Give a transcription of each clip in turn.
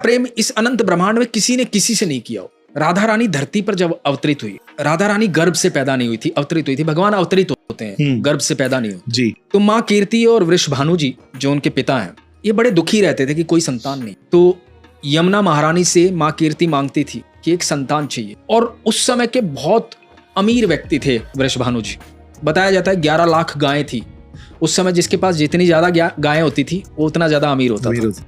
प्रेम इस अनंत ब्रह्मांड में किसी ने किसी से नहीं किया हो। राधा रानी धरती पर जब अवतरित हुई, राधा रानी गर्भ से पैदा नहीं हुई थी, अवतरित हुई थी। भगवान अवतरित होते हैं, गर्भ से पैदा नहीं होते जी। तो माँ कीर्ति और वृषभानु जी जो उनके पिता हैं, ये बड़े दुखी रहते थे कि कोई संतान नहीं। तो यमुना महारानी से माँ कीर्ति मांगती थी कि एक संतान चाहिए, और उस समय के बहुत अमीर व्यक्ति थे वृषभानु जी। बताया जाता है 11 लाख गायें थी उस समय। जिसके पास जितनी ज्यादा गायें होती थी वो उतना ज्यादा अमीर होता था।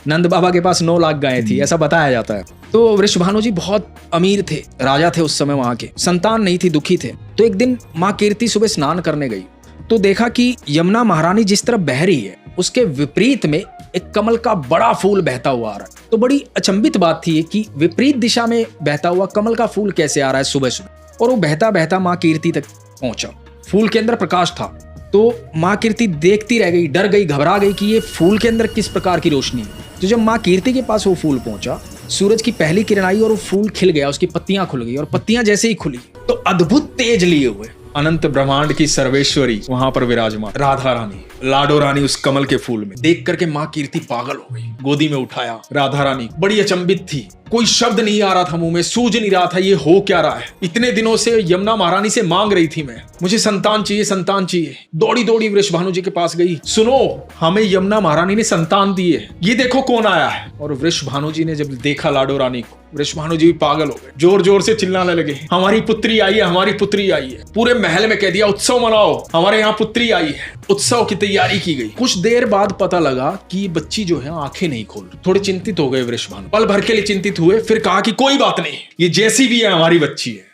नंद बाबा के पास 9 लाख गायें थी, ऐसा बताया जाता है। तो वृषभानु जी बहुत अमीर थे, राजा थे उस समय वहां के, संतान नहीं थी, दुखी थे। तो एक दिन माँ कीर्ति सुबह स्नान करने गई तो देखा कि यमुना महारानी जिस तरफ बह रही है उसके विपरीत में एक कमल का बड़ा फूल बहता हुआ आ रहा है। तो बड़ी अचंभित बात थी कि विपरीत दिशा में बहता हुआ कमल का फूल कैसे आ रहा है सुबह सुबह। और वो बहता बहता माँ कीर्ति तक पहुंचा। फूल के अंदर प्रकाश था। तो माँ कीर्ति देखती रह गई, डर गई, घबरा गई कि ये फूल के अंदर किस प्रकार की रोशनी है। तो जब माँ कीर्ति के पास वो फूल पहुंचा, सूरज की पहली किरण आई और वो फूल खिल गया, उसकी पत्तियां खुल गई। और पत्तियां जैसे ही खुली तो अद्भुत तेज लिए हुए अनंत ब्रह्मांड की सर्वेश्वरी वहां पर विराजमान राधा रानी, लाडो रानी उस कमल के फूल में। देख करके माँ कीर्ति पागल हो गई, गोदी में उठाया। राधा रानी बड़ी अचंभित थी, कोई शब्द नहीं आ रहा था मुंह में, सूझ नहीं रहा था ये हो क्या रहा है। इतने दिनों से यमुना महारानी से मांग रही थी मैं, मुझे संतान चाहिए, संतान चाहिए। दौड़ी दौड़ी वृषभानु जी के पास गई, सुनो हमें यमुना महारानी ने संतान दी है, ये देखो कौन आया है। और वृषभानु जी ने जब देखा लाडो रानी को, वृषभानु जी भी पागल हो गए, जोर जोर से चिल्लाने लगे, हमारी पुत्री आई है, हमारी पुत्री आई है। पूरे महल में कह दिया उत्सव मनाओ, हमारे यहाँ पुत्री आई है। उत्सव की तैयारी की गई। कुछ देर बाद पता लगा कि बच्ची जो है आंखें नहीं खोल रही। थोड़े चिंतित हो गए वृषभानु, पल भर के लिए चिंतित हुए। फिर कहा कि कोई बात नहीं, ये जैसी भी है हमारी बच्ची है।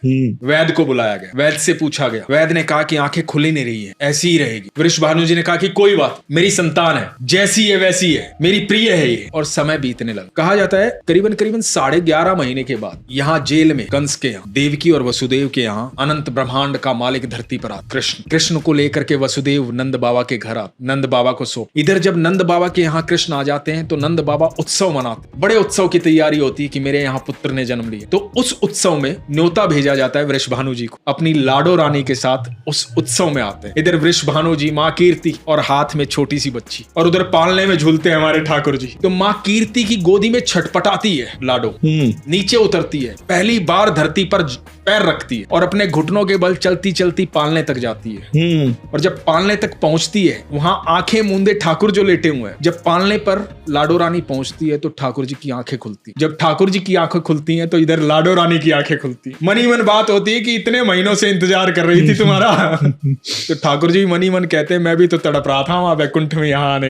वैद्य को बुलाया गया, वैद्य से पूछा गया। वैद्य ने कहा कि आंखें खुली नहीं रही है, ऐसी ही रहेगी। वृषभानु जी ने कहा कि कोई बात, मेरी संतान है, जैसी है वैसी है, मेरी प्रिय है ये। और समय बीतने लगा। कहा जाता है करीबन 11.5 महीने के बाद यहाँ जेल में कंस के यहाँ, देवकी और वसुदेव के यहाँ अनंत ब्रह्मांड का मालिक धरती पर आता कृष्ण को लेकर के वसुदेव नंद बाबा के घर आते, नंद बाबा को सौंप। इधर जब नंद बाबा के यहाँ कृष्ण आ जाते हैं तो नंद बाबा उत्सव मनाते। बड़े उत्सव की तैयारी होती है कि मेरे यहाँ पुत्र ने जन्म लिया। तो उस उत्सव में न्योता भेजा जाता है वृषभानु जी को, अपनी लाडो रानी के साथ उस उत्सव में आते हैं। इधर वृषभानु जी, माँ कीर्ति और हाथ में छोटी सी बच्ची, और उधर पालने में झूलते हैं हमारे ठाकुर जी। तो माँ कीर्ति की गोदी में छटपटाती है लाडो, नीचे उतरती है, पहली बार धरती पर पैर रखती है और अपने घुटनों के बल चलती चलती पालने तक जाती है। और जब पालने तक पहुंचती है, वहां आंखें मूंदे ठाकुर जो लेटे हुए हैं। जब पालने पर लाडो रानी पहुंचती है तो ठाकुर जी की आंखें खुलती है। जब ठाकुर जी की आंखें खुलती हैं तो इधर लाडो रानी की आंखें खुलती है। मनी मन बात होती है कि इतने महीनों से इंतजार कर रही थी तुम्हारा। तो ठाकुर जी मनी मन कहते हैं मैं भी तो तड़प रहा था वहां वैकुंठ में यहाँ आने